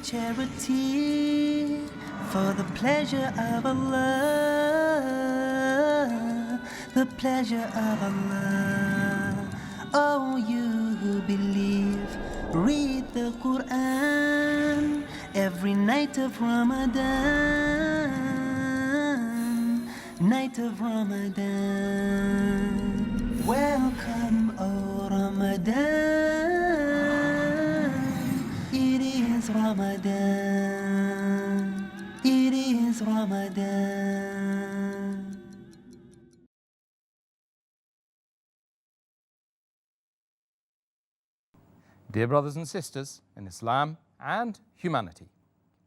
charity for the pleasure of Allah, the pleasure of Allah. Oh, you who believe, read the Quran every night of Ramadan, night of Ramadan. Welcome, O Ramadan. It is Ramadan. It is Ramadan. Dear brothers and sisters in Islam and humanity,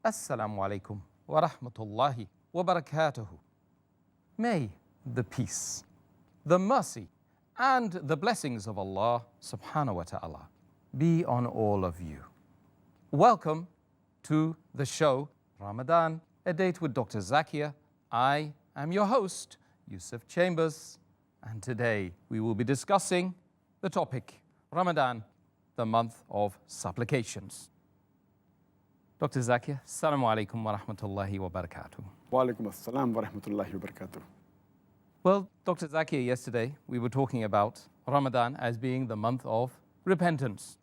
Assalamu alaikum wa rahmatullahi wa barakatuhu. May the peace, the mercy, and the blessings of Allah Subhanahu wa Taala be on all of you. Welcome to the show Ramadan, a date with Dr. Zakir. I am your host, Yusuf Chambers, and today we will be discussing the topic Ramadan, the month of supplications. Dr. Zakir, Assalamu alaikum wa rahmatullahi wa barakatuh. Wa alaikum assalam wa rahmatullahi wa barakatuh. Well, Dr. Zakir, yesterday we were talking about Ramadan as being the month of repentance.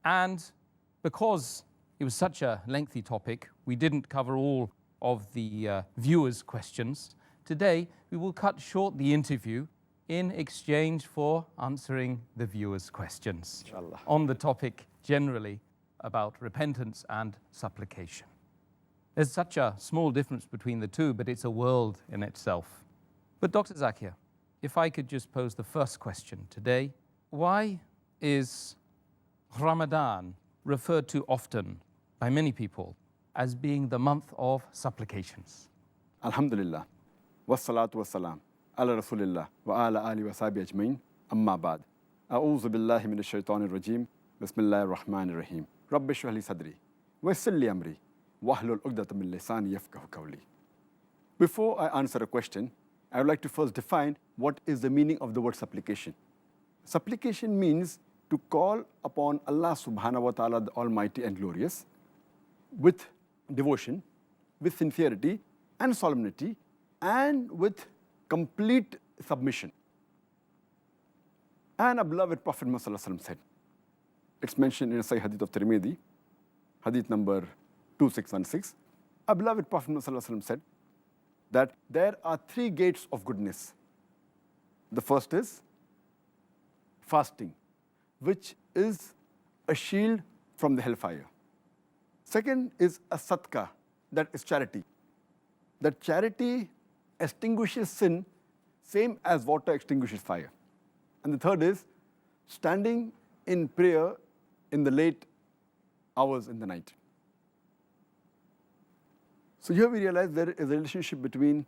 And because it was such a lengthy topic, we didn't cover all of the viewers' questions. Today, we will cut short the interview in exchange for answering the viewers' questions Inshallah. on the topic generally about repentance and supplication. There's such a small difference between the two, but it's a world in itself. But Dr. Zakir, if I could just pose the first question today, why is Ramadan referred to often by many people as being the month of supplications? Alhamdulillah. Wassalatu wassalam. Ala Rasulillah wa ala ali wa sahbihi ajmain. Amma ba'd. A'udhu billahi minash shaitanir rajim. Bismillahir rahmanir rahim. Rabbi shrah li sadri wa yassir li amri wahlul 'uqdatam min lisani yafqahu qawli. Before I answer a question, I would like to first define what is the meaning of the word supplication. Supplication means to call upon Allah Subhanahu wa Taala, the Almighty and Glorious, with devotion, with sincerity and solemnity, and with complete submission. And our beloved Prophet Muhammad said, it's mentioned in a Sahih Hadith of Tirmidhi, Hadith number 2616, our beloved Prophet Muhammad said that there are three gates of goodness. The first is fasting, which is a shield from the hellfire. Second is a sadaqah, that is charity. That charity extinguishes sin, same as water extinguishes fire. And the third is standing in prayer in the late hours in the night. So here we realize there is a relationship between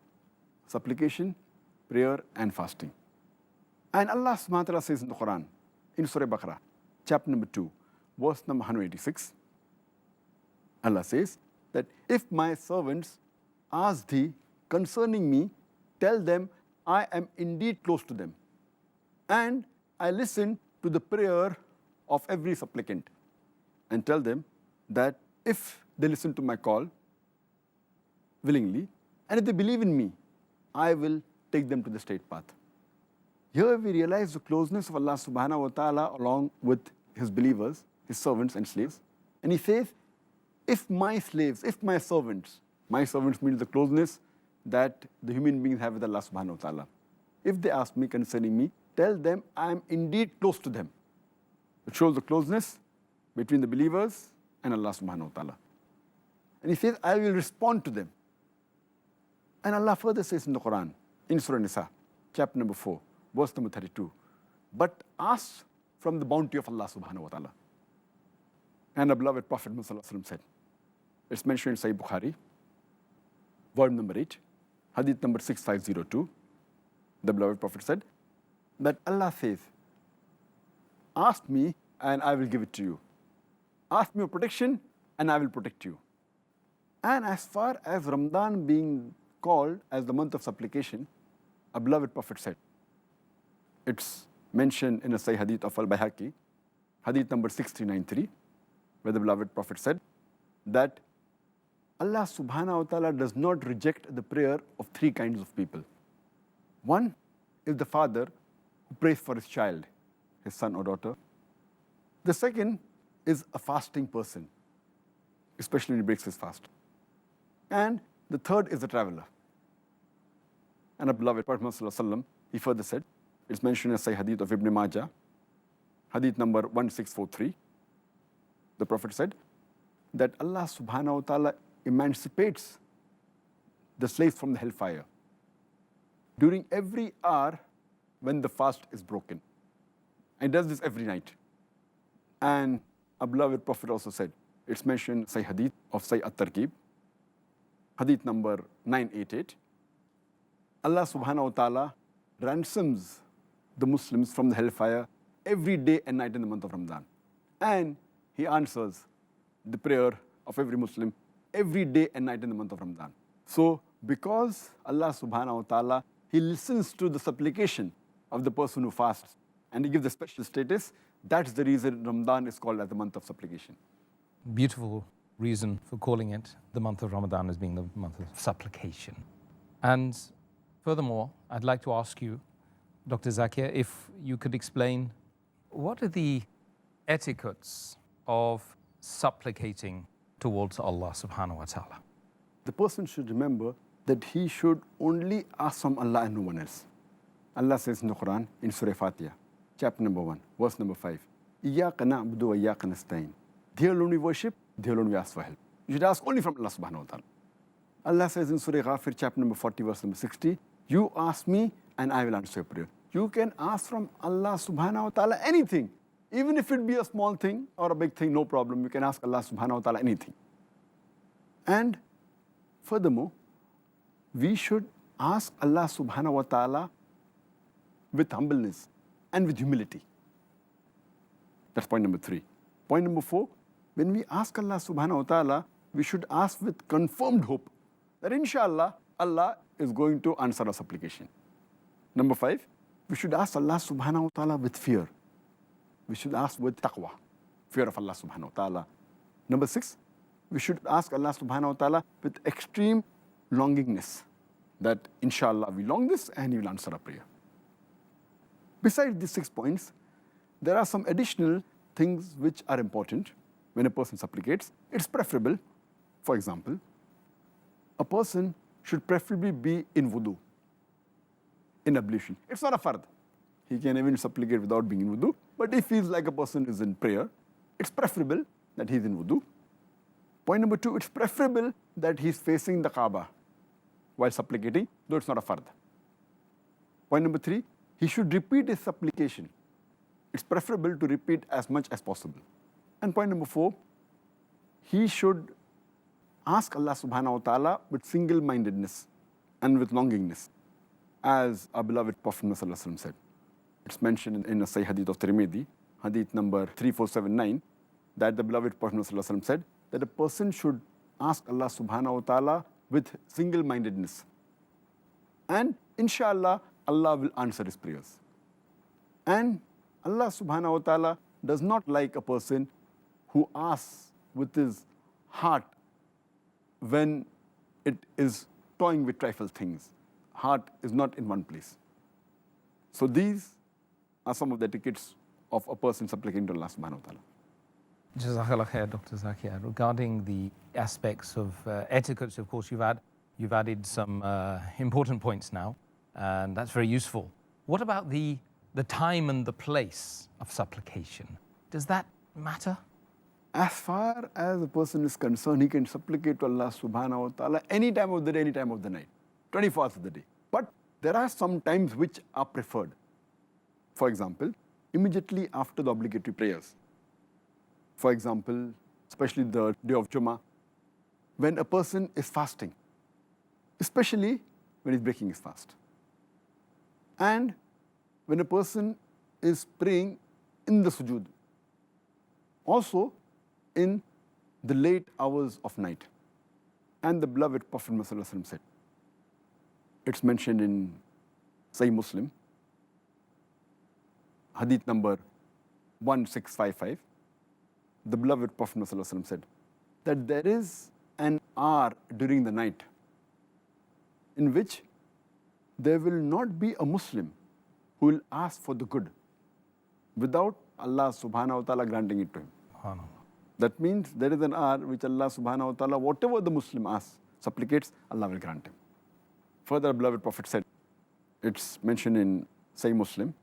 supplication, prayer, and fasting. And Allah subhanahu wa ta'ala says in the Quran, in Surah Baqarah, chapter number 2, verse number 186, Allah says that if my servants ask thee concerning me, tell them I am indeed close to them, and I listen to the prayer of every supplicant, and tell them that if they listen to my call willingly, and if they believe in me, I will take them to the straight path. Here we realize the closeness of Allah Subhanahu wa Ta'ala along with His believers, His servants and slaves. And He says, if my slaves, if my servants means the closeness that the human beings have with Allah Subhanahu wa Ta'ala. If they ask me concerning me, tell them I am indeed close to them. It shows the closeness between the believers and Allah Subhanahu wa Ta'ala. And He says, I will respond to them. And Allah further says in the Quran, in Surah Nisa, chapter number 4, verse number 32, but ask from the bounty of Allah Subhanahu wa Ta'ala. And our beloved Prophet Muhammad said, it's mentioned in Sahih Bukhari, volume number 8, hadith number 6502, the beloved Prophet said that Allah says, ask me and I will give it to you. Ask me for protection and I will protect you. And as far as Ramadan being called as the month of supplication, a beloved Prophet said, it's mentioned in a Sahih Hadith of Al-Bayhaqi, Hadith number 6393, where the beloved Prophet said that Allah subhanahu wa ta'ala does not reject the prayer of three kinds of people. One is the father who prays for his child, his son or daughter. The second is a fasting person, especially when he breaks his fast. And the third is the traveler. And our beloved Prophet Muhammad sallallahu alaihi wasallam, he further said, it's mentioned in Sahih Hadith of Ibn Majah, Hadith number 1643. The Prophet said that Allah subhanahu wa ta'ala emancipates the slaves from the hellfire during every hour when the fast is broken. And does this every night. And our beloved Prophet also said, it's mentioned Sahih Hadith of Sahih At-Targhib, Hadith number 988. Allah subhanahu wa ta'ala ransoms the Muslims from the hellfire every day and night in the month of Ramadan. And he answers the prayer of every Muslim every day and night in the month of Ramadan. So because Allah subhanahu wa ta'ala, he listens to the supplication of the person who fasts and he gives a special status, that's the reason Ramadan is called as the month of supplication. Beautiful reason for calling it the month of Ramadan as being the month of supplication. And furthermore, I'd like to ask you, Dr. Zakir, if you could explain what are the etiquettes of supplicating towards Allah subhanahu wa ta'ala? The person should remember that he should only ask from Allah and no one else. Allah says in the Quran, in Surah Fatiha, chapter number 1, verse number 5, إِيَّاكَ نَعْبُدُ وَإِيَّاكَ نَسْتَعِينُ. There alone we worship, there alone we ask for help. You should ask only from Allah subhanahu wa ta'ala. Allah says in Surah Ghafir, chapter number 40, verse number 60, you ask me and I will answer your prayer. You can ask from Allah subhanahu wa ta'ala anything. Even if it be a small thing or a big thing, no problem. You can ask Allah subhanahu wa ta'ala anything. And furthermore, we should ask Allah subhanahu wa ta'ala with humbleness and with humility. That's point number 3. Point number 4, when we ask Allah subhanahu wa ta'ala, we should ask with confirmed hope that inshallah, Allah is going to answer our supplication. Number 5, we should ask Allah subhanahu wa ta'ala with fear. We should ask with taqwa, fear of Allah subhanahu wa ta'ala. Number 6, we should ask Allah subhanahu wa ta'ala with extreme longingness, that inshallah we long this and He will answer our prayer. Besides these 6 points, there are some additional things which are important when a person supplicates. It's preferable, for example, a person should preferably be in wudu, in ablution. It's not a fard. He can even supplicate without being in wudu. But if he's like a person who's in prayer, it's preferable that he's in wudu. Point number 2, it's preferable that he's facing the Kaaba while supplicating, though it's not a fard. Point number 3, he should repeat his supplication. It's preferable to repeat as much as possible. And point number 4, he should ask Allah subhanahu wa ta'ala with single-mindedness and with longingness, as our beloved Prophet sallallahu alaihi wasallam said. It's mentioned in a Sahih Hadith of Tirmidhi, Hadith number 3479, that the beloved Prophet sallallahu alaihi wasallam said that a person should ask Allah subhanahu wa ta'ala with single-mindedness. And inshallah, Allah will answer his prayers. And Allah subhanahu wa ta'ala does not like a person who asks with his heart when it is toying with trifle things. Heart is not in one place. So these are some of the etiquettes of a person supplicating to Allah subhanahu wa ta'ala. Jazakallah khair, Dr. Zakir. Regarding the aspects of etiquettes, of course, you've added some important points now, and that's very useful. What about the time and the place of supplication? Does that matter? As far as a person is concerned, he can supplicate to Allah subhanahu wa ta'ala any time of the day, any time of the night, 24 hours of the day. But there are some times which are preferred. For example, immediately after the obligatory prayers. For example, especially the day of Jummah, when a person is fasting, especially when he's breaking his fast. And when a person is praying in the sujood. Also, in the late hours of night. And the beloved Prophet ﷺ said, it's mentioned in Sahih Muslim, Hadith number 1655, the beloved Prophet ﷺ said that there is an hour during the night in which there will not be a Muslim who will ask for the good without Allah Subhanahu wa ta'ala granting it to him. Subhanallah. That means there is an hour which Allah Subhanahu wa ta'ala, whatever the Muslim asks, supplicates, Allah will grant him. Further, beloved Prophet said, it's mentioned in Sahih Muslim,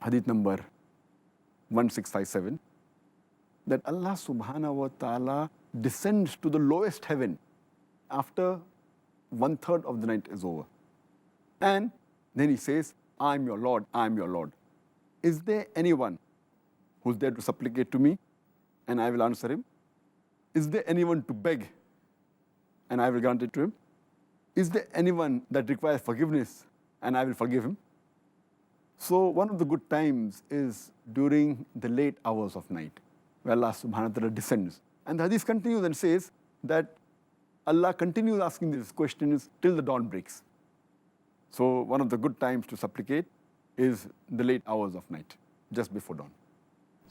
hadith number 1657, that Allah Subhanahu wa ta'ala descends to the lowest heaven after 1/3 of the night is over. And then he says, I am your Lord, I am your Lord. Is there anyone who's there to supplicate to me? And I will answer him. Is there anyone to beg? And I will grant it to him. Is there anyone that requires forgiveness? And I will forgive him. So one of the good times is during the late hours of night, where Allah Subhanahu wa ta'ala descends. And the hadith continues and says that Allah continues asking these questions till the dawn breaks. So one of the good times to supplicate is the late hours of night, just before dawn.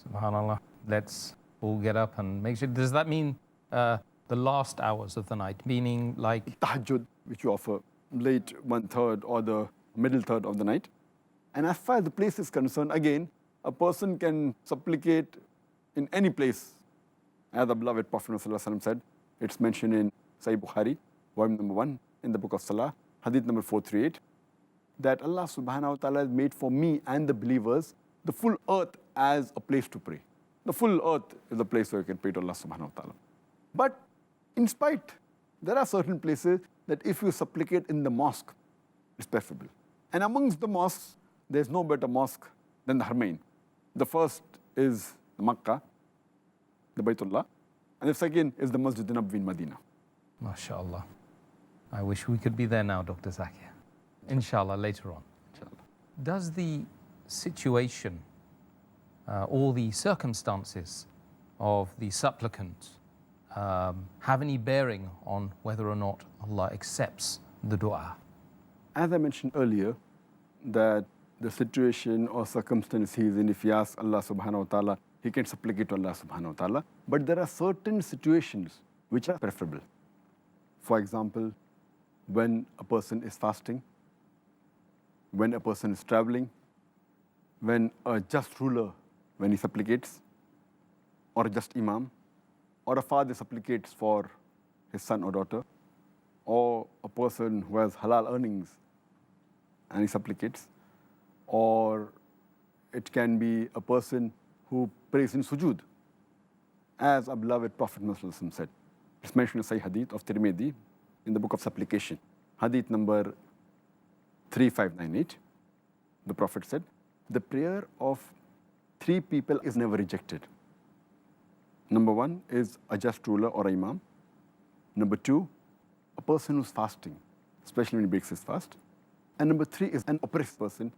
Subhanallah. Let's all get up and make sure. Does that mean the last hours of the night, meaning like Tahajjud, which you offer late 1/3 or the middle third of the night. And as far as the place is concerned, again, a person can supplicate in any place. As the beloved Prophet ﷺ said, it's mentioned in Sahih Bukhari, volume number 1, in the book of Salah, hadith number 438, that Allah Subhanahu wa ta'ala has made for me and the believers the full earth as a place to pray. The full earth is a place where you can pray to Allah Subhanahu wa ta'ala. But in spite, there are certain places that if you supplicate in the mosque, it's preferable. And amongst the mosques, there's no better mosque than the Haramain. The first is the Makkah, the Baytullah, and the second is the Masjid Nabawi in Medina. MashaAllah. I wish we could be there now, Dr. Zakir. Inshallah, later on. Inshallah. Does the situation or the circumstances of the supplicant have any bearing on whether or not Allah accepts the dua? As I mentioned earlier, that the situation or circumstance he is in, if he asks Allah Subhanahu wa ta'ala, he can supplicate to Allah Subhanahu wa ta'ala. But there are certain situations which are preferable. For example, when a person is fasting, when a person is traveling, when a just ruler, when he supplicates, or a just imam, or a father supplicates for his son or daughter, or a person who has halal earnings and he supplicates, or it can be a person who prays in sujood, as our beloved Prophet Muhammad said. It's mentioned in Sahih Hadith of Tirmidhi in the book of Supplication, Hadith number 3598. The Prophet said, the prayer of 3 people is never rejected. Number 1 is a just ruler or imam. Number 2, a person who's fasting, especially when he breaks his fast. And number 3 is an oppressed person.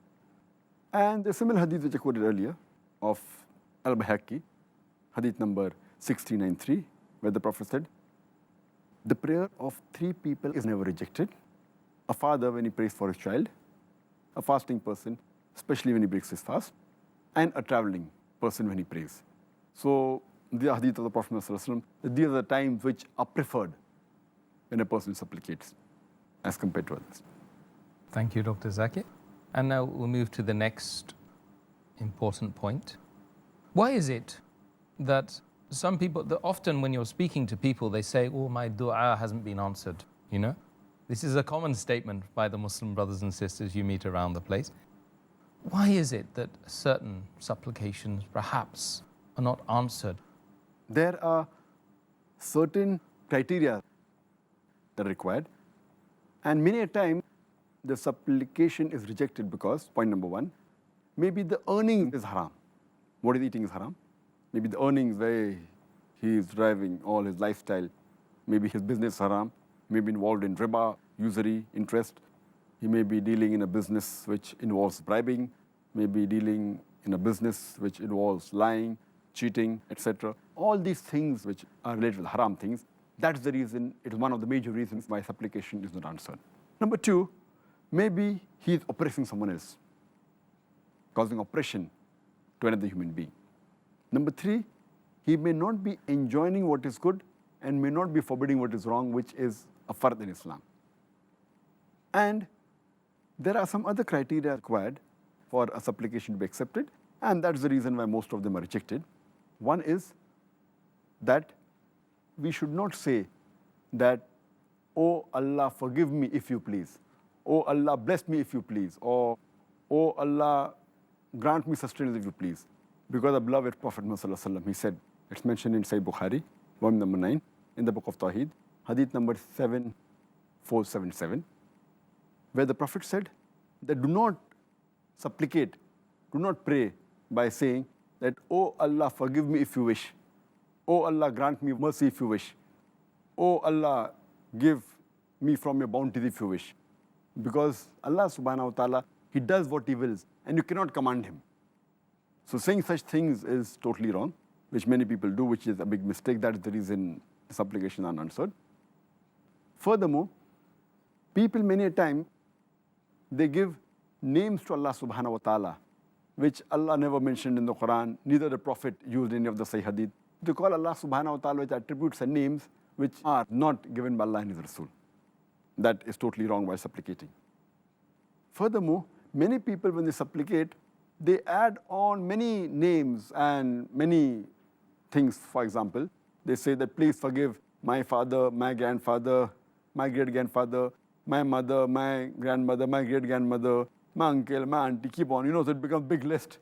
And the similar hadith which I quoted earlier of Al-Bayhaqi, hadith number 1693, where the Prophet said, the prayer of 3 people is never rejected. A father when he prays for his child, a fasting person, especially when he breaks his fast, and a traveling person when he prays. So the hadith of the Prophet ﷺ, these are the times which are preferred when a person supplicates as compared to others. Thank you, Dr. Zakir. And now we'll move to the next important point. Why is it that some people, that often when you're speaking to people, they say, oh, my dua hasn't been answered, you know? This is a common statement by the Muslim brothers and sisters you meet around the place. Why is it that certain supplications perhaps are not answered? There are certain criteria that are required, and many a time the supplication is rejected because, point number 1, maybe the earning is haram. What he's eating is haram. Maybe the earnings where he is driving all his lifestyle, maybe his business is haram, maybe involved in riba, usury, interest. He may be dealing in a business which involves bribing, maybe dealing in a business which involves lying, cheating, etc. All these things which are related to the haram things, that's the reason, it is one of the major reasons why supplication is not answered. Number 2, maybe he is oppressing someone else, causing oppression to another human being. Number 3, he may not be enjoining what is good and may not be forbidding what is wrong, which is a fard in Islam. And there are some other criteria required for a supplication to be accepted, and that's the reason why most of them are rejected. One is that we should not say that, "Oh Allah, forgive me if you please," "Oh Allah, bless me if you please," or "Oh Allah, grant me sustenance if you please." Because the beloved Prophet Muhammad, he said, it's mentioned in Sahih Bukhari, volume number 9, in the book of Tawheed, hadith number 7477, where the Prophet said that do not supplicate, do not pray by saying that, "Oh Allah, forgive me if you wish. Oh Allah, grant me mercy if you wish. Oh Allah, give me from your bounty if you wish." Because Allah Subhanahu wa Taala, He does what He wills, and you cannot command Him. So saying such things is totally wrong, which many people do, which is a big mistake. That is the reason supplications are unanswered. Furthermore, people many a time, they give names to Allah Subhanahu wa Taala, which Allah never mentioned in the Quran, neither the Prophet used any of the Sahih Hadith. They call Allah Subhanahu wa Taala with attributes and names which are not given by Allah and His Rasul. That is totally wrong while supplicating. Furthermore, many people, when they supplicate, they add on many names and many things. For example, they say that, "Please forgive my father, my grandfather, my great-grandfather, my mother, my grandmother, my great-grandmother, my uncle, my auntie," keep on. So it becomes a big list.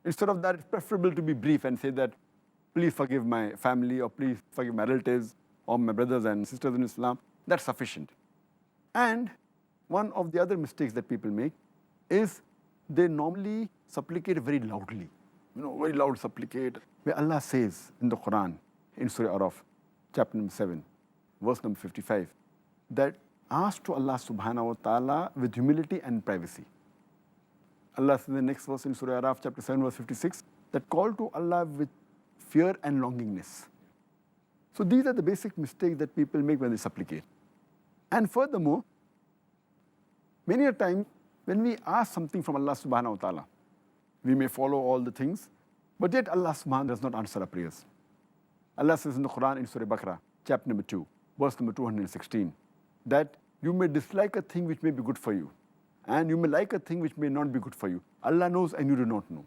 Instead of that, it's preferable to be brief and say that, "Please forgive my family," or "Please forgive my relatives," or "my brothers and sisters in Islam." That's sufficient. And one of the other mistakes that people make is they normally supplicate very loudly. Very loud supplicate. Where Allah says in the Quran, in Surah Araf, chapter number 7, verse number 55, that ask to Allah Subhanahu wa Taala with humility and privacy. Allah says in the next verse in Surah Araf, chapter 7, verse 56, that call to Allah with fear and longingness. So these are the basic mistakes that people make when they supplicate. And furthermore, many a time when we ask something from Allah Subhanahu wa Taala, we may follow all the things, but yet Allah Subhanahu does not answer our prayers. Allah says in the Quran in Surah Baqarah, chapter number 2, verse number 216, that you may dislike a thing which may be good for you, and you may like a thing which may not be good for you. Allah knows and you do not know.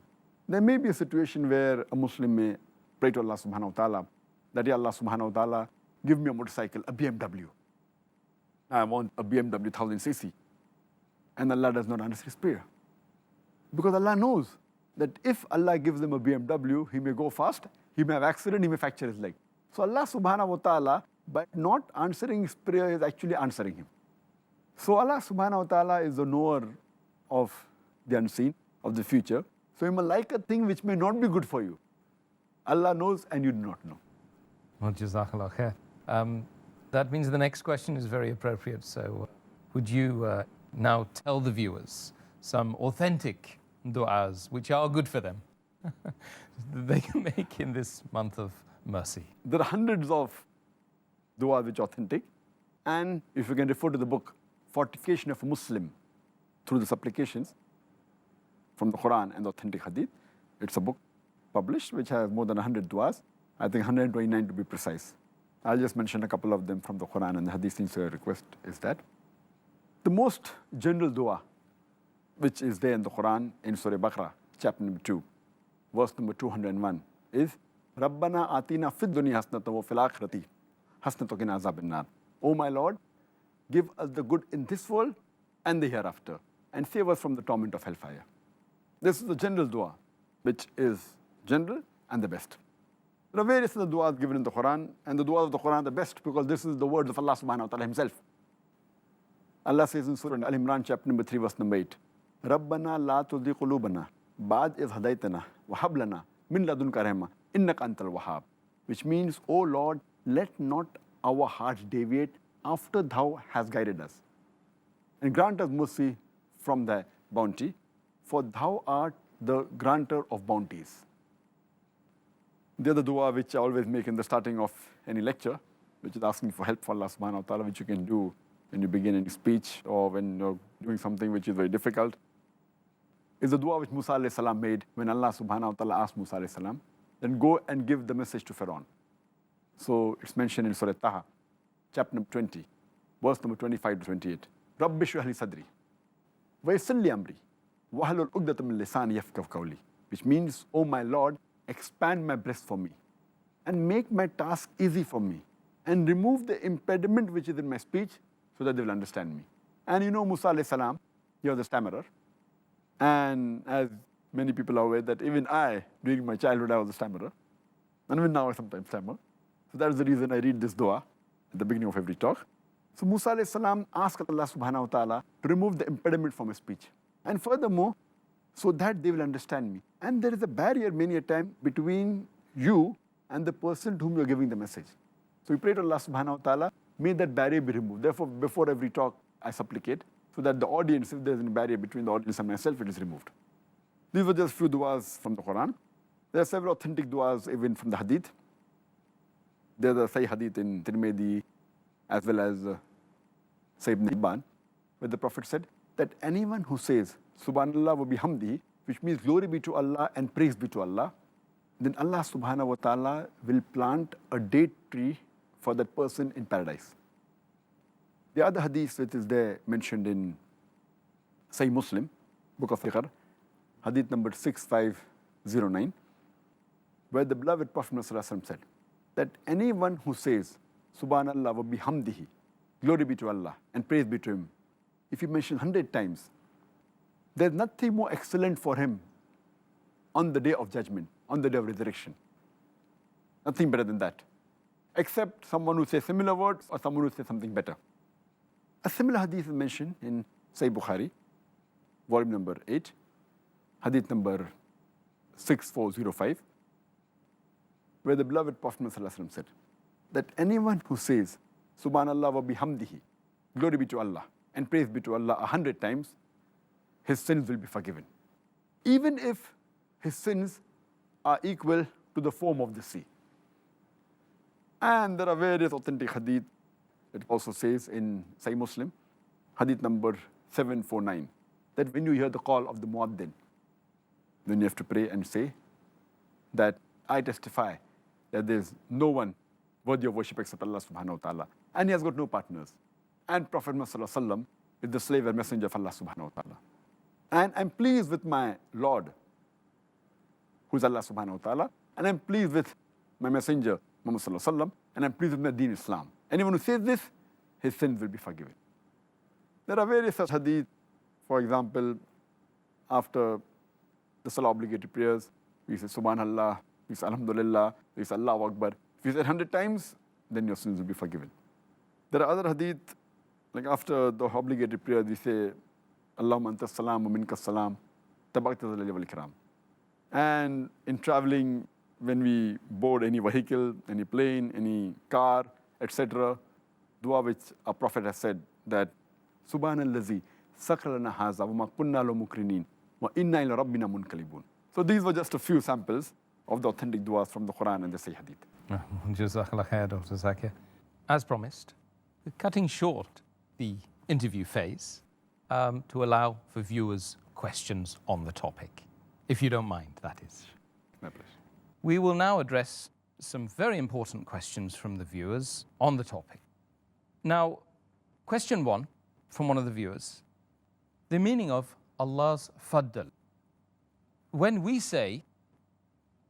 There may be a situation where a Muslim may pray to Allah Subhanahu wa Taala that, "Ya Allah Subhanahu wa Taala, give me a motorcycle, a BMW. I want a BMW 1000cc. And Allah does not answer his prayer. Because Allah knows that if Allah gives him a BMW, he may go fast, he may have accident, he may fracture his leg. So Allah Subhanahu wa Taala, by not answering his prayer, is actually answering him. So Allah Subhanahu wa Taala is the knower of the unseen, of the future. So you may like a thing which may not be good for you. Allah knows and you do not know. Well, Jazakallah khair. That means the next question is very appropriate. So would you now tell the viewers some authentic du'as which are good for them that they can make in this month of mercy? There are hundreds of du'as which are authentic. And if you can refer to the book, Fortification of a Muslim through the Supplications from the Quran and the authentic Hadith, it's a book published which has more than 100 du'as. I think 129 to be precise. I'll just mention a couple of them from the Quran and the Hadith since your request is that. The most general dua, which is there in the Quran in Surah Baqarah, chapter number 2, verse number 201, is Rabbana atina fid dunya hasnatan wa fil akhirati hasnatan wa qina azabin nar. O my Lord, give us the good in this world and the hereafter, and save us from the torment of hellfire. This is the general dua, which is general and the best. There are various other du'as given in the Quran, and the du'as of the Quran are the best because this is the words of Allah Subhanahu wa Ta'ala Himself. Allah says in Surah Al-Imran, chapter number 3, verse number 8, Rabbana la tudhi qulubana ba'd iz hadaytana wa hab lana min ladunka rahma innaka antal wahhab. Which means, O Lord, let not our hearts deviate after Thou hast guided us. And grant us mercy from Thy bounty, for Thou art the granter of bounties. The other dua which I always make in the starting of any lecture, which is asking for help from Allah Subhanahu wa Ta'ala, which you can do when you begin any speech or when you're doing something which is very difficult, is the dua which Musa alayhi salam made when Allah Subhanahu wa Ta'ala asked Musa alayhi salam then go and give the message to Pharaoh. So it's mentioned in Surah Taha, chapter number 20, verse number 25 to 28. Rabbi shrah li sadri, wa yassir li amri, wahlul uqdatam min lisani yafqahu qawli. Which means, oh my Lord, expand my breast for me and make my task easy for me and remove the impediment which is in my speech so that they will understand me. And you know Musa alayhi salam, he was a stammerer. And as many people are aware that even I, during my childhood, I was a stammerer. And even now I sometimes stammer. So that is the reason I read this dua at the beginning of every talk. So Musa alayhi salam asked Allah Subhanahu wa Taala to remove the impediment from his speech. And furthermore, so that they will understand me. And there is a barrier many a time between you and the person to whom you are giving the message. So we pray to Allah Subhanahu wa Taala, may that barrier be removed. Therefore, before every talk, I supplicate so that the audience, if there is any barrier between the audience and myself, it is removed. These were just few du'as from the Quran. There are several authentic du'as even from the Hadith. There's a Sahih Hadith in Tirmidhi as well as Sahih Ibn Hibban, where the Prophet said that anyone who says Subhanallah wa bihamdihi, which means glory be to Allah and praise be to Allah, then Allah Subhanahu wa Ta'ala will plant a date tree for that person in paradise. The other hadith which is there mentioned in Sahih Muslim, Book of Fiqh, hadith number 6509, where the beloved Prophet ﷺ said that anyone who says Subhanallah wa bihamdihi, glory be to Allah and praise be to Him, if he mentions 100 times, there's nothing more excellent for him on the day of judgment, on the day of resurrection. Nothing better than that. Except someone who says similar words or someone who says something better. A similar hadith is mentioned in Sahih Bukhari, volume number 8, hadith number 6405, where the beloved Prophet ﷺ said that anyone who says Subhanallah wa bihamdihi, glory be to Allah and praise be to Allah 100 times, his sins will be forgiven. Even if his sins are equal to the foam of the sea. And there are various authentic hadith that also says in Sahih Muslim, hadith number 749, that when you hear the call of the muaddin, then you have to pray and say that I testify that there is no one worthy of worship except Allah Subhanahu wa Ta'ala. And he has got no partners. And Prophet Muhammad Sallallahu Alaihi Wasallam is the slave and messenger of Allah Subhanahu wa Ta'ala. And I'm pleased with my Lord, who is Allah Subhanahu wa Ta'ala, and I'm pleased with my messenger, Muhammad Sallallahu Alaihi Wasallam, and I'm pleased with my deen Islam. Anyone who says this, his sins will be forgiven. There are various such hadith. For example, after the Salah obligatory prayers, we say Subhanallah, we say Alhamdulillah, we say Allahu Akbar. If you say 100 times, then your sins will be forgiven. There are other hadith, like after the obligatory prayer, we say Allahumma anta salam wa minka salam, tabakta zal wal ikram. And in traveling, when we board any vehicle, any plane, any car, etc., dua which our Prophet has said that Subhanallazi sakrana haza wa ma kunna lo mukrinin wa inna ila rabbina munqalibun. So these were just a few samples of the authentic duas from the Quran and the Sahih Hadith. Jazakallah khair, Dr. Zakir. As promised, we're cutting short the interview phase to allow for viewers questions on the topic. If you don't mind, that is. My pleasure. We will now address some very important questions from the viewers on the topic. Now, question 1 from one of the viewers, the meaning of Allah's faddal. When we say,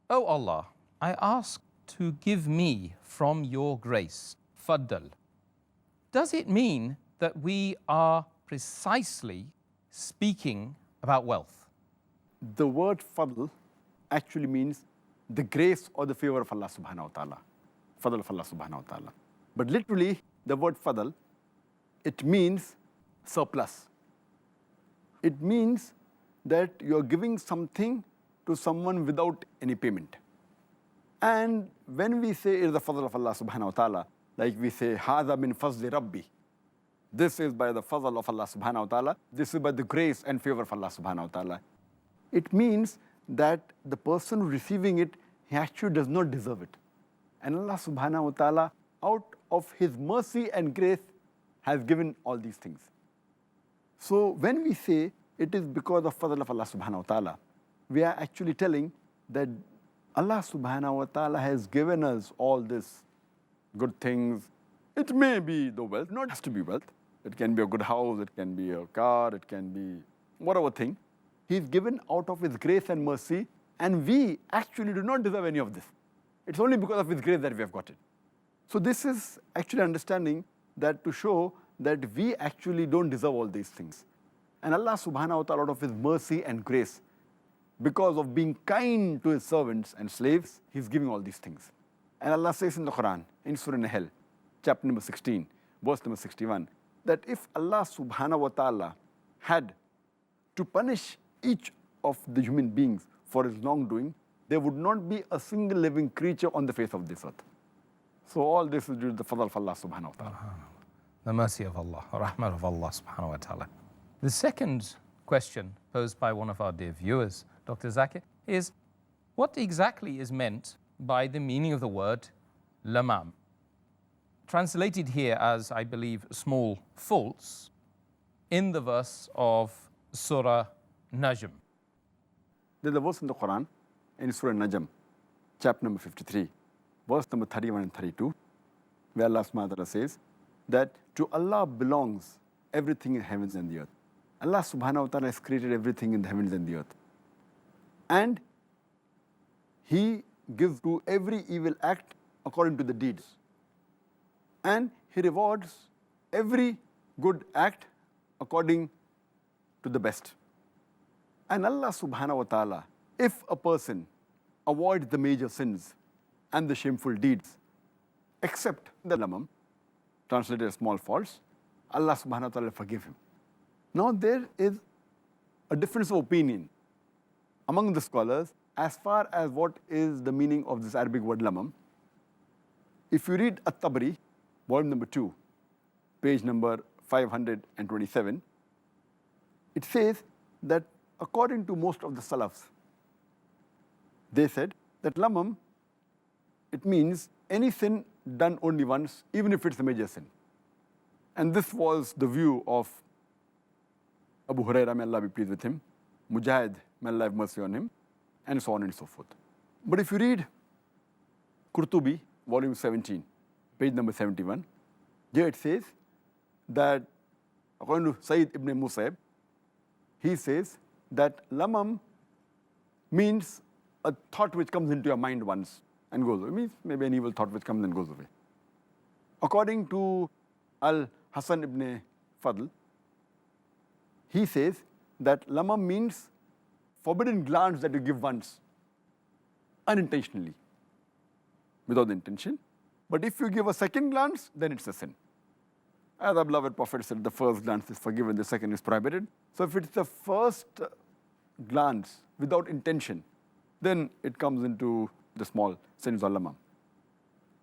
"Oh Allah, I ask to give me from your grace, faddal," does it mean that we are precisely speaking about wealth? The word fadl actually means the grace or the favor of Allah Subhanahu wa Ta'ala. Fadl of Allah Subhanahu wa Ta'ala. But literally, the word fadl, it means surplus. It means that you're giving something to someone without any payment. And when we say it is the fadl of Allah Subhanahu wa Ta'ala, like we say, Hada min fazli Rabbi. This is by the fadl of Allah Subhanahu wa Ta'ala. This is by the grace and favor of Allah Subhanahu wa Ta'ala. It means that the person receiving it, he actually does not deserve it. And Allah Subhanahu wa Ta'ala, out of His mercy and grace, has given all these things. So when we say it is because of fadl of Allah Subhanahu wa Ta'ala, we are actually telling that Allah subhanahu wa ta'ala has given us all these good things. It may be the wealth, not has to be wealth. It can be a good house, it can be a car, it can be whatever thing. He's given out of His grace and mercy, and we actually do not deserve any of this. It's only because of His grace that we have got it. So this is actually understanding that to show that we actually don't deserve all these things. And Allah subhanahu wa ta'ala, out of His mercy and grace, because of being kind to His servants and slaves, He's giving all these things. And Allah says in the Quran, in Surah Nahl, chapter number 16, verse number 61, that if Allah subhanahu wa ta'ala had to punish each of the human beings for his wrongdoing, there would not be a single living creature on the face of this earth. So all this is due to the fadl of Allah subhanahu wa ta'ala. The mercy of Allah, rahmah of Allah subhanahu wa ta'ala. The second question posed by one of our dear viewers, Dr. Zakir, is what exactly is meant by the meaning of the word lamam? Translated here as, I believe, small faults in the verse of Surah Najm. There's a verse in the Quran, in Surah Najm, chapter number 53, verse number 31 and 32, where Allah subhanahu wa ta'ala says that to Allah belongs everything in heavens and the earth. Allah subhanahu wa ta'ala has created everything in the heavens and the earth. And He gives to every evil act according to the deeds. And He rewards every good act according to the best. And Allah subhanahu wa ta'ala, if a person avoids the major sins and the shameful deeds, except the lamam, translated as small faults, Allah subhanahu wa ta'ala will forgive him. Now there is a difference of opinion among the scholars as far as what is the meaning of this Arabic word lamam. If you read At-Tabari, volume number 2, page number 527, it says that according to most of the Salafs, they said that lamam, it means any sin done only once, even if it's a major sin. And this was the view of Abu Hurairah, may Allah be pleased with him, Mujahid, may Allah have mercy on him, and so on and so forth. But if you read Qurtubi, volume 17, page number 71, here it says that according to Sayyid ibn Musayyib, he says that lamam means a thought which comes into your mind once and goes away. It means maybe an evil thought which comes and goes away. According to Al-Hasan ibn Fadl, he says that lamam means forbidden glance that you give once, unintentionally, without intention. But if you give a second glance, then it's a sin. As our beloved Prophet said, the first glance is forgiven, the second is prohibited. So if it's the first glance without intention, then it comes into the small sins of lamam.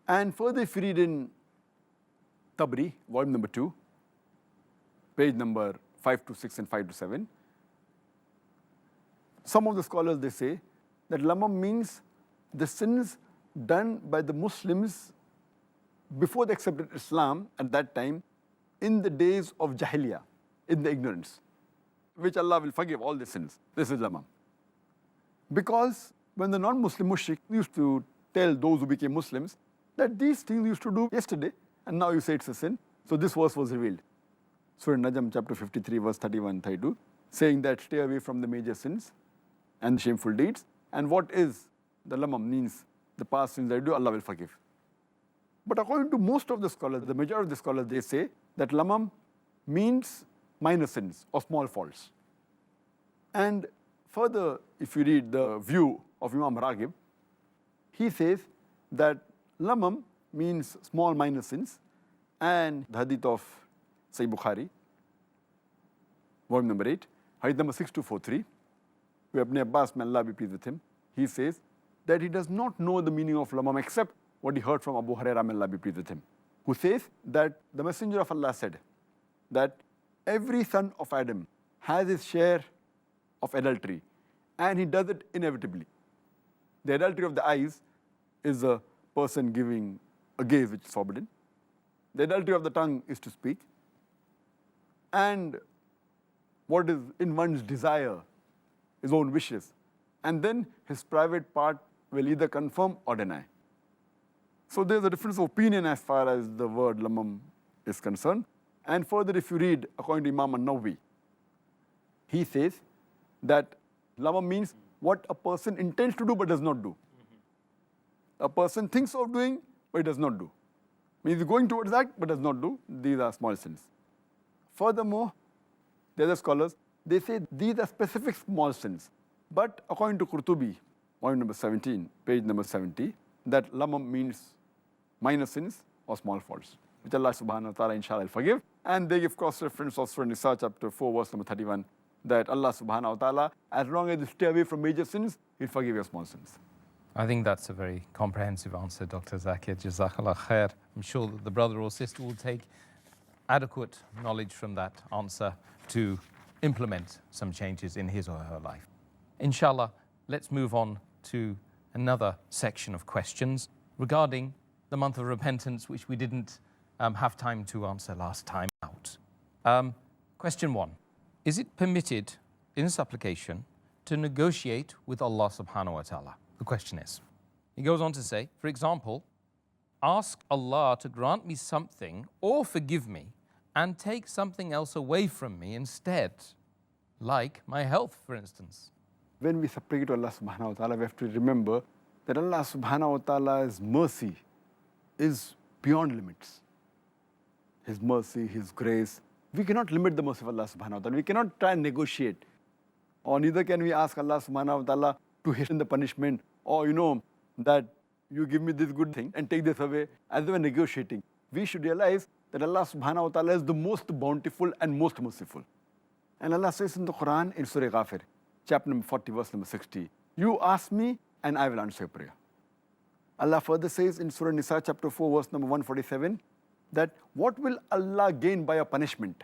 And further, if you read in Tabri, volume number 2, page number 5 to 6 and 5 to 7, some of the scholars, they say that lamam means the sins done by the Muslims before they accepted Islam at that time, in the days of Jahiliyyah, in the ignorance, which Allah will forgive all the sins. This is lamam. Because when the non-Muslim mushrik used to tell those who became Muslims that these things you used to do yesterday, and now you say it's a sin. So this verse was revealed. Surah Najm, chapter 53, verse 31, 32, saying that stay away from the major sins and shameful deeds. And what is the lamam means the past sins that you do, Allah will forgive. But according to most of the scholars, the majority of the scholars, they say that lamam means minor sins or small faults. And further, if you read the view of Imam Raghib, he says that lamam means small minor sins, and the hadith of Sahih Bukhari, volume number 8, hadith number 6243, where Ibn Abbas, may Allah be pleased with him, he says that he does not know the meaning of lamam except what he heard from Abu Hurairah, may Allah be pleased with him, who says that the Messenger of Allah said that every son of Adam has his share of adultery, and he does it inevitably. The adultery of the eyes is a person giving a gaze which is forbidden. The adultery of the tongue is to speak. And what is in one's desire, his own wishes. And then his private part will either confirm or deny. So there's a difference of opinion as far as the word lamam is concerned. And further, if you read, according to Imam an-Nawawi, he says that lamam means what a person intends to do but does not do. A person thinks of doing but does not do. Means going towards that but does not do. These are small sins. Furthermore, the other scholars, they say these are specific small sins. But according to Qurtubi, point number 17, page number 70, that lamam means minor sins or small faults, which Allah Subhanahu wa Taala inshallah will forgive. And they give cross reference also in Nisa chapter 4, verse number 31, that Allah Subhanahu wa Taala, as long as you stay away from major sins, He'll forgive your small sins. I think that's a very comprehensive answer, Dr. Zakir. Jazakallah khair. I'm sure that the brother or sister will take adequate knowledge from that answer to implement some changes in his or her life. Inshallah, let's move on to another section of questions regarding the month of repentance, which we didn't have time to answer last time out. Question 1. Is it permitted in supplication to negotiate with Allah Subhanahu wa Taala? The question is. He goes on to say, for example, ask Allah to grant me something or forgive me and take something else away from me instead, like my health, for instance. When we supplicate to Allah Subhanahu wa Taala, we have to remember that Allah Subhanahu wa Taala's mercy is beyond limits. His mercy, His grace. We cannot limit the mercy of Allah Subhanahu wa Taala. We cannot try and negotiate. Or neither can we ask Allah Subhanahu wa Taala to hasten the punishment, or that you give me this good thing and take this away, as we are negotiating. We should realize that Allah Subhanahu wa Taala is the most bountiful and most merciful. And Allah says in the Quran, in Surah Ghafir, chapter number 40, verse number 60, you ask me and I will answer your prayer. Allah further says in Surah Nisa chapter 4, verse number 147, that what will Allah gain by a punishment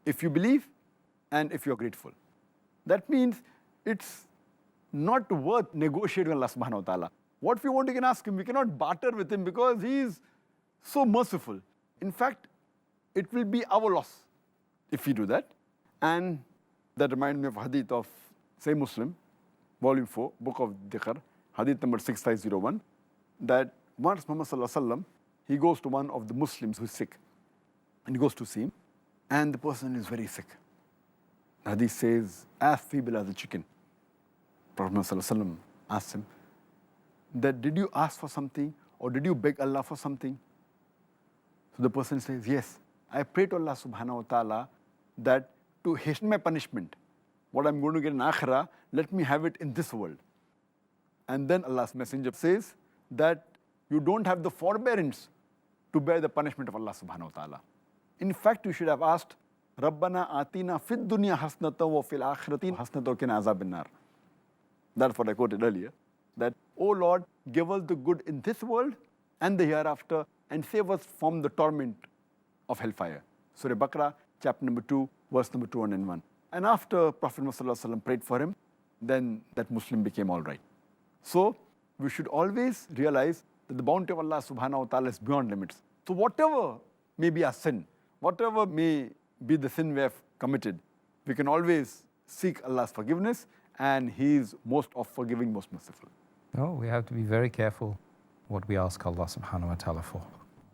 if you believe and if you are grateful? That means it's not worth negotiating with Allah Subhanahu wa Taala. What we want, we can ask Him. We cannot barter with Him because He is so merciful. In fact, it will be our loss if we do that. And that reminds me of hadith of Sahih Muslim, volume 4, book of Dhikr, hadith number 6501, that once Muhammad Sallallahu Alaihi Wasallam, he goes to one of the Muslims who is sick, and he goes to see him, and the person is very sick. The hadith says, as feeble as a chicken. Prophet Muhammad Sallallahu Alaihi Wasallam asked him, that did you ask for something or did you beg Allah for something? So the person says, yes, I pray to Allah Subhanahu wa Taala that to hasten my punishment, what I'm going to get in Akhirah, let me have it in this world. And then Allah's Messenger says that you don't have the forbearance to bear the punishment of Allah Subhanahu wa Taala. In fact, you should have asked, Rabbana atina fid dunya hasnatan wa fil akhirati hasnatan wa qina azabin nar. That's what I quoted earlier. That, oh Lord, give us the good in this world and the hereafter and save us from the torment of hellfire. Surah Baqarah, chapter number 2, verse number 201. And after Prophet Muhammad prayed for him, then that Muslim became all right. So we should always realize that the bounty of Allah Subhanahu wa Taala is beyond limits. So whatever may be our sin, whatever may be the sin we have committed, we can always seek Allah's forgiveness, and He is most of forgiving, most merciful. No, we have to be very careful what we ask Allah Subhanahu wa Taala for.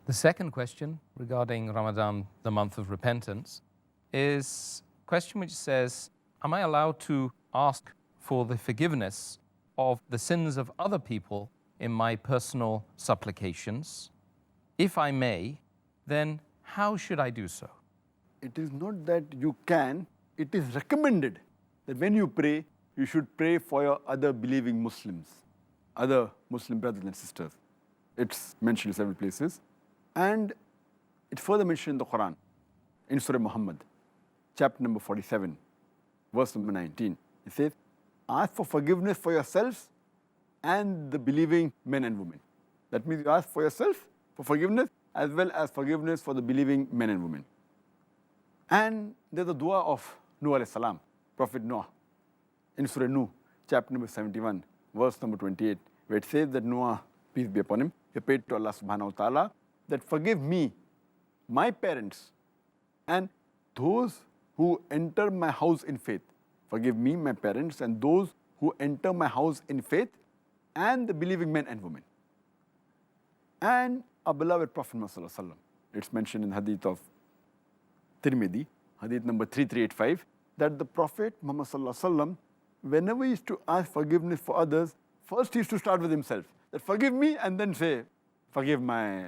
The second question regarding Ramadan, the month of repentance, is a question which says, am I allowed to ask for the forgiveness of the sins of other people in my personal supplications? If I may, then how should I do so? It is not that you can, it is recommended that when you pray, you should pray for your other believing Muslims, other Muslim brothers and sisters. It's mentioned in several places. And it's further mentioned in the Quran, in Surah Muhammad, chapter number 47, verse number 19. It says, ask for forgiveness for yourselves and the believing men and women. That means you ask for yourself for forgiveness as well as forgiveness for the believing men and women. And there's a dua of Nuh alayhi salam, Prophet Noah, in Surah Nuh, chapter number 71, verse number 28, where it says that Noah, peace be upon him, he prayed to Allah Subhanahu wa Taala that forgive me, my parents, and those who enter my house in faith. Forgive me, my parents, and those who enter my house in faith, and the believing men and women. And our beloved Prophet Muhammad, it's mentioned in hadith of Tirmidhi, hadith number 3385, that the Prophet Muhammad, whenever he used to ask forgiveness for others, first he used to start with himself. That forgive me, and then say, forgive my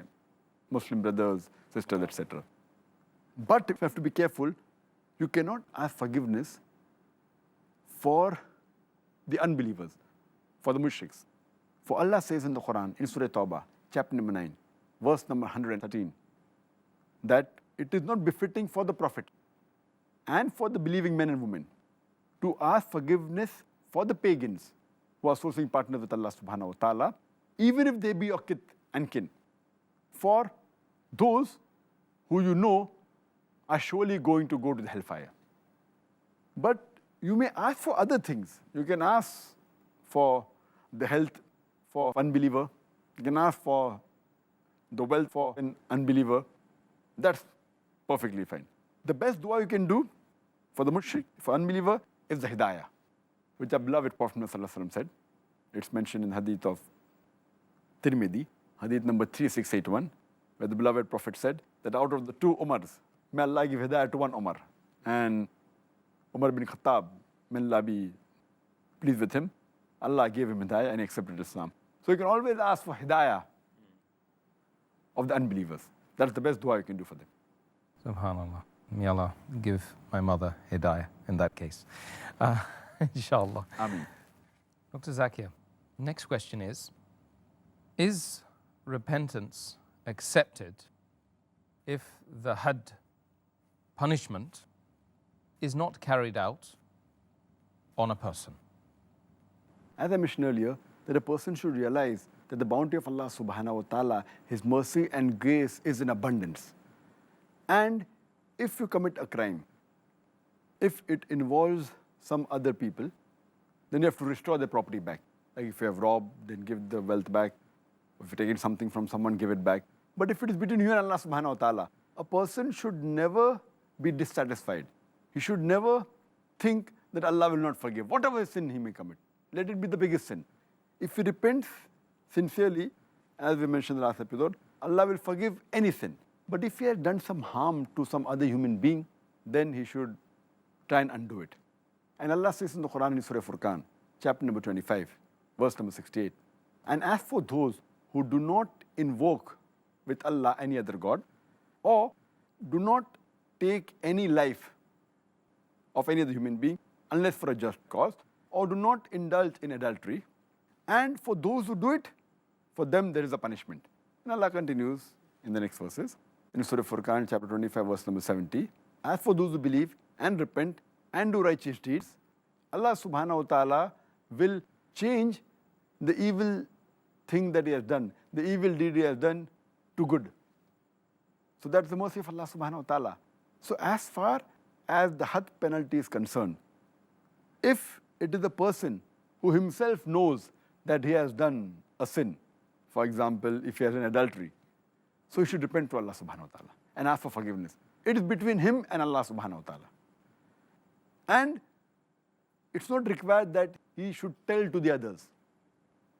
Muslim brothers, sisters, etc. But you have to be careful. You cannot ask forgiveness for the unbelievers, for the mushriks. For Allah says in the Quran, in Surah Tawbah, chapter number 9, verse number 113, that it is not befitting for the Prophet and for the believing men and women to ask forgiveness for the pagans who are associating partners with Allah Subhanahu wa Taala, even if they be your kith and kin, for those who you know are surely going to go to the hellfire. But you may ask for other things. You can ask for the health for unbeliever. You can ask for the wealth for an unbeliever. That's perfectly fine. The best dua you can do for the mushrik, for unbeliever, is the hidayah, which our beloved Prophet ﷺ said. It's mentioned in hadith of Tirmidhi, hadith number 3681, where the beloved Prophet said that out of the two Umars, may Allah give hidayah to one Umar. And Umar bin Khattab, may Allah be pleased with him, Allah gave him hidayah and he accepted Islam. So you can always ask for hidayah of the unbelievers. That's the best dua you can do for them. Subhanallah. May Allah give my mother hidayah in that case. Inshallah. Ameen. Dr. Zakir, next question is repentance accepted if the had punishment is not carried out on a person? As I mentioned earlier, that a person should realize that the bounty of Allah Subhanahu wa Taala, His mercy and grace is in abundance. And if you commit a crime, if it involves some other people, then you have to restore their property back. Like if you have robbed, then give the wealth back. If you take something from someone, give it back. But if it is between you and Allah Subhanahu wa Taala, a person should never be dissatisfied. He should never think that Allah will not forgive. Whatever sin he may commit, let it be the biggest sin. If he repents sincerely, as we mentioned in the last episode, Allah will forgive any sin. But if he has done some harm to some other human being, then he should try and undo it. And Allah says in the Quran in Surah Furqan, chapter number 25, verse number 68, and as for those who do not invoke with Allah any other God, or do not take any life of any other human being unless for a just cause, or do not indulge in adultery, and for those who do it, for them there is a punishment. And Allah continues in the next verses, in Surah Furqan, chapter 25, verse number 70, as for those who believe and repent and do righteous deeds, Allah Subhanahu wa Taala will change the evil thing that he has done, the evil deed he has done, to good. So that's the mercy of Allah Subhanahu wa Taala. So as far as the had penalty is concerned, if it is a person who himself knows that he has done a sin, for example, if he has an adultery, so he should repent to Allah Subhanahu wa Taala and ask for forgiveness. It is between him and Allah Subhanahu wa Taala. And it's not required that he should tell to the others.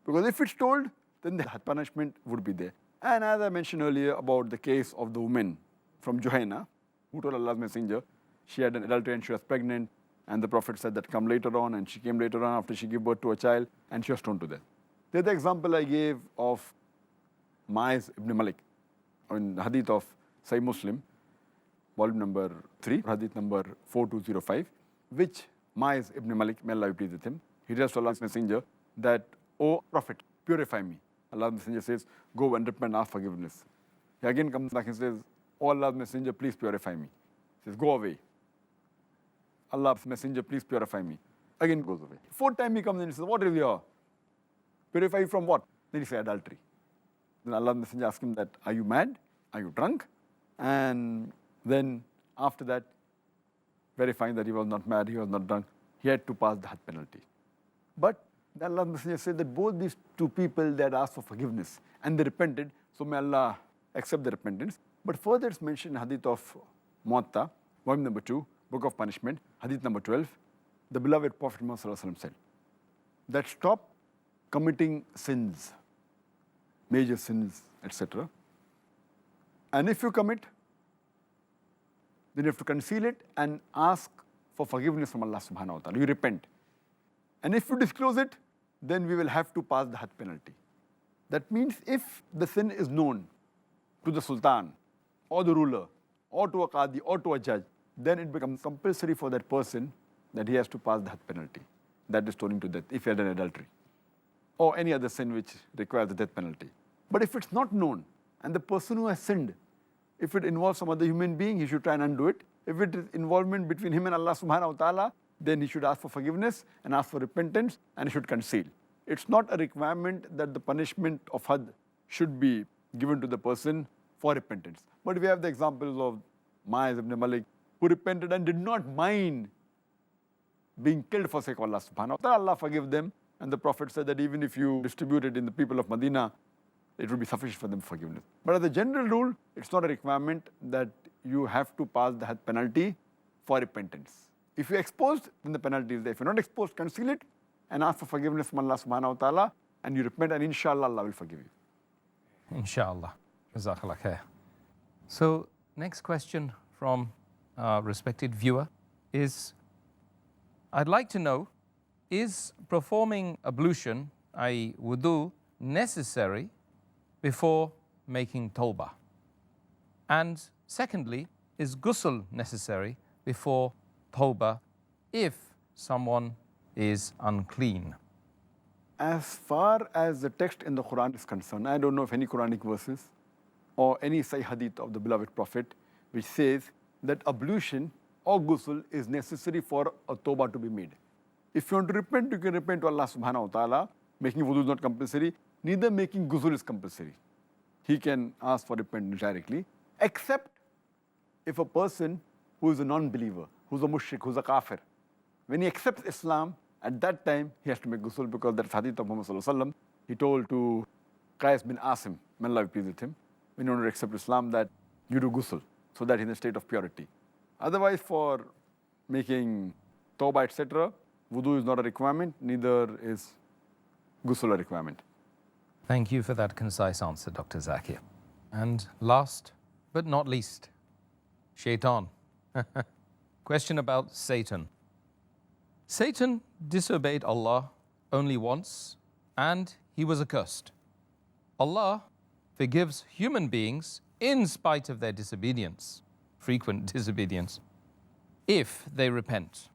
Because if it's told, then the punishment would be there. And as I mentioned earlier about the case of the woman from Juhayna, who told Allah's Messenger, she had an adultery and she was pregnant, and the Prophet said that come later on, and she came later on after she gave birth to a child, and she was stoned to death. There's the example I gave of Ma'is ibn Malik, in the hadith of Sahih Muslim, volume number 3, hadith number 4205, which Ma'is ibn Malik, may Allah be pleased with him, he tells to Allah's Messenger that, O Prophet, purify me. Allah's Messenger says, go and repent and ask forgiveness. He again comes back and says, O Allah's Messenger, please purify me. He says, go away. Allah's Messenger, please purify me. Again goes away. Fourth time he comes and he says, what is your? Purify you from what? Then he says, adultery. Then Allah's Messenger asks him that, are you mad? Are you drunk? And then after that, verifying that he was not mad, he was not drunk, he had to pass the had penalty. But Allah's Messenger said that both these two people, they had asked for forgiveness and they repented, so may Allah accept the repentance. But further it's mentioned in hadith of Muwatta, volume number 2, book of punishment, hadith number 12, the beloved Prophet Muhammad said that stop committing sins, major sins, etc. And if you commit, then you have to conceal it and ask for forgiveness from Allah subhanahu wa ta'ala. You repent. And if you disclose it, then we will have to pass the had penalty. That means if the sin is known to the sultan or the ruler or to a qadi or to a judge, then it becomes compulsory for that person that he has to pass the had penalty. That is stoning to death if he had an adultery or any other sin which requires the death penalty. But if it's not known and the person who has sinned, if it involves some other human being, he should try and undo it. If it is involvement between him and Allah subhanahu wa ta'ala, then he should ask for forgiveness and ask for repentance and he should conceal. It's not a requirement that the punishment of had should be given to the person for repentance. But we have the examples of Ma'az ibn Malik, who repented and did not mind being killed for sake of Allah subhanahu wa ta'ala. Allah forgive them. And the Prophet said that even if you distribute it in the people of Medina, it would be sufficient for them forgiveness. But as a general rule, it's not a requirement that you have to pass the had penalty for repentance. If you're exposed, then the penalty is there. If you're not exposed, conceal it and ask for forgiveness from Allah subhanahu wa ta'ala, and you repent, and inshallah Allah will forgive you. Inshallah. Jazakallah khair. So, next question from a respected viewer is, I'd like to know, is performing ablution, i.e. wudu, necessary before making tawbah? And secondly, is ghusl necessary before tawbah if someone is unclean? As far as the text in the Quran is concerned, I don't know of any Quranic verses or any Sahih Hadith of the beloved Prophet which says that ablution or ghusl is necessary for a tawbah to be made. If you want to repent, you can repent to Allah subhanahu wa ta'ala. Making wudu is not compulsory. Neither making ghusl is compulsory. He can ask for repentance directly, except if a person who is a non-believer, who's a mushrik, who's a kafir, when he accepts Islam, at that time he has to make ghusl, because that's hadith of Muhammad sallallahu alaihi wasallam. He told to Qais bin Asim, may Allah be pleased with him, when you want to accept Islam, that you do ghusl, so that he's in a state of purity. Otherwise, for making tawbah, etc., wudu is not a requirement, neither is ghusl a requirement. Thank you for that concise answer, Dr. Zakir. And last but not least, Shaitan. Question about Satan. Satan disobeyed Allah only once and he was accursed. Allah forgives human beings in spite of their disobedience, frequent disobedience, if they repent.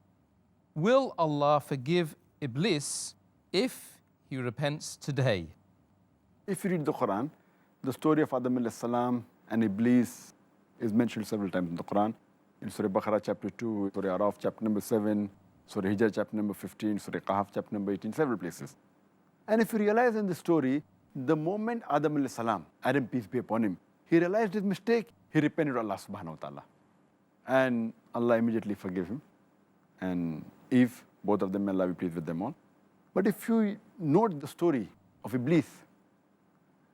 Will Allah forgive Iblis if he repents today? If you read the Quran, the story of Adam alayhi salam and Iblis is mentioned several times in the Quran. In Surah Baqarah chapter 2, Surah Araf chapter number 7, Surah Hijr chapter number 15, Surah Kahf chapter number 18, several places. And if you realize in the story, the moment Adam alayhi salam, Adam peace be upon him, he realized his mistake, he repented to Allah subhanahu wa ta'ala. And Allah immediately forgave him. And Eve, both of them, may Allah be pleased with them all. But if you note the story of Iblis,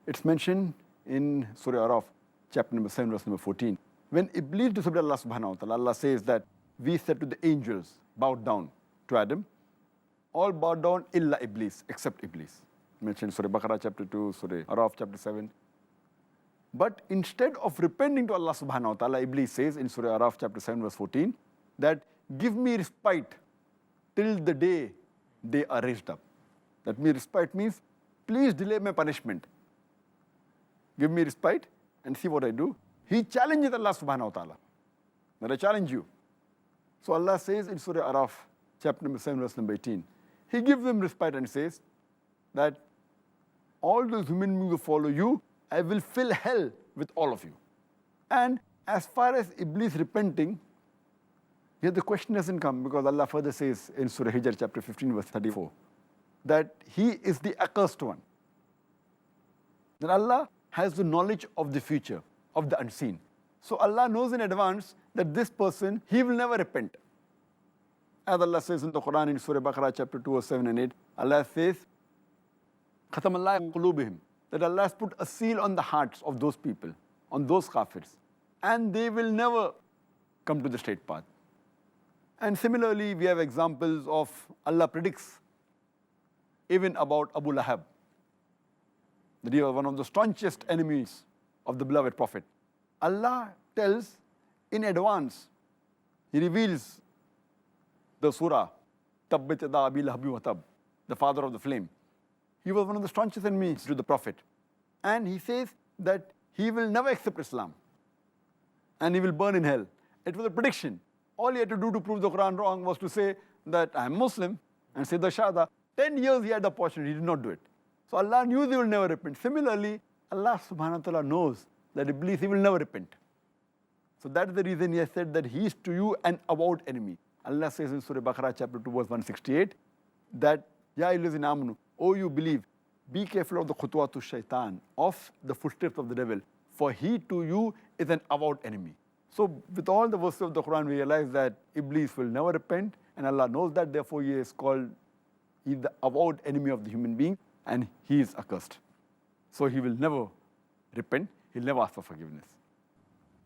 it's mentioned in Surah Araf, chapter number 7, verse number 14. When Iblis disobeyed Allah subhanahu wa ta'ala, Allah says that we said to the angels, bow down to Adam. All bow down illa Iblis, except Iblis. Mentioned Surah Baqarah chapter 2, Surah Araf chapter 7. But instead of repenting to Allah subhanahu wa ta'ala, Iblis says in Surah Araf chapter 7, verse 14, that give me respite till the day they are raised up. That means respite means, please delay my punishment. Give me respite and see what I do. He challenges Allah subhanahu wa ta'ala, that I challenge you. So Allah says in Surah Araf, chapter number 7, verse number 18, He gives them respite and says that all those human beings who follow you, I will fill hell with all of you. And as far as Iblis repenting, here the question doesn't come, because Allah further says in Surah Hijr chapter 15, verse 34, that he is the accursed one. That Allah has the knowledge of the future, of the unseen. So Allah knows in advance that this person, he will never repent. As Allah says in the Quran in Surah Baqarah chapter 2, verse 7 and 8, Allah says, Khatam Allah qulubihim, that Allah has put a seal on the hearts of those people, on those kafirs, and they will never come to the straight path. And similarly, we have examples of Allah predicts even about Abu Lahab, that he was one of the staunchest enemies of the beloved Prophet. Allah tells in advance, He reveals the surah, Tabbat yada Abi Lahabin wa tab, the father of the flame. He was one of the staunchest enemies to the Prophet. And he says that he will never accept Islam and he will burn in hell. It was a prediction. All he had to do to prove the Quran wrong was to say that I am Muslim and say the Shahada. 10 years he had the opportunity, he did not do it. So Allah knew they will never repent. Similarly, Allah subhanahu wa ta'ala knows that Iblis, he will never repent. So that is the reason he has said that he is to you an avowed enemy. Allah says in Surah Baqarah chapter 2 verse 168 that, Ya ayyuhallazina amanu, O you believe, be careful of the khutwatu shaitan, of the footsteps of the devil, for he to you is an avowed enemy. So with all the verses of the Quran, we realize that Iblis will never repent, and Allah knows that, therefore he is called, he is the avowed enemy of the human being, and he is accursed. So he will never repent, he'll never ask for forgiveness.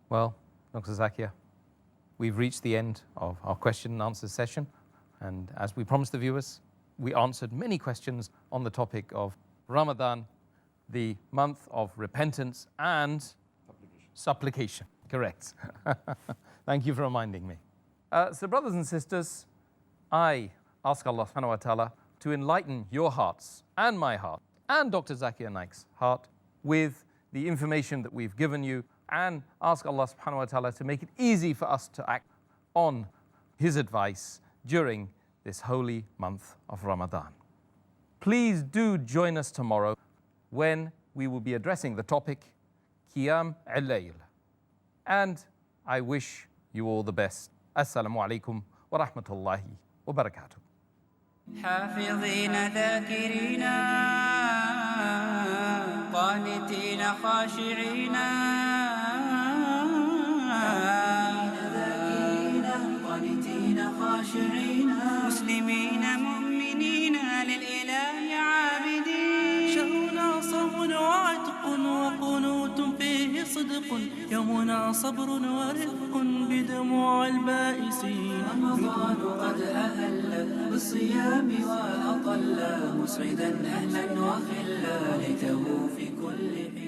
Well, Dr. Zakir, we've reached the end of our question and answer session. And as we promised the viewers, we answered many questions on the topic of Ramadan, the month of repentance and supplication. Correct. Thank you for reminding me. So brothers and sisters, I ask Allah Subhanahu wa Taala to enlighten your hearts and my heart and Dr. Zakir Naik's heart with the information that we've given you, and ask Allah Subhanahu wa Taala to make it easy for us to act on His advice during this holy month of Ramadan. Please do join us tomorrow when we will be addressing the topic Qiyam al-Layl. And I wish you all the best. Assalamu alaikum wa rahmatullahi wa barakatuh. حافظين ذاكرين قانتين خاشعين مسلمين مؤمنين للإله عابدين. شهرنا صوم وعتق وقنوت فيه صدق، يومنا صبر ورفق بدموع البائسين. رمضان قد أهل بالصيام وأطل مسعدا أهلا وخلا ليته في كل حين.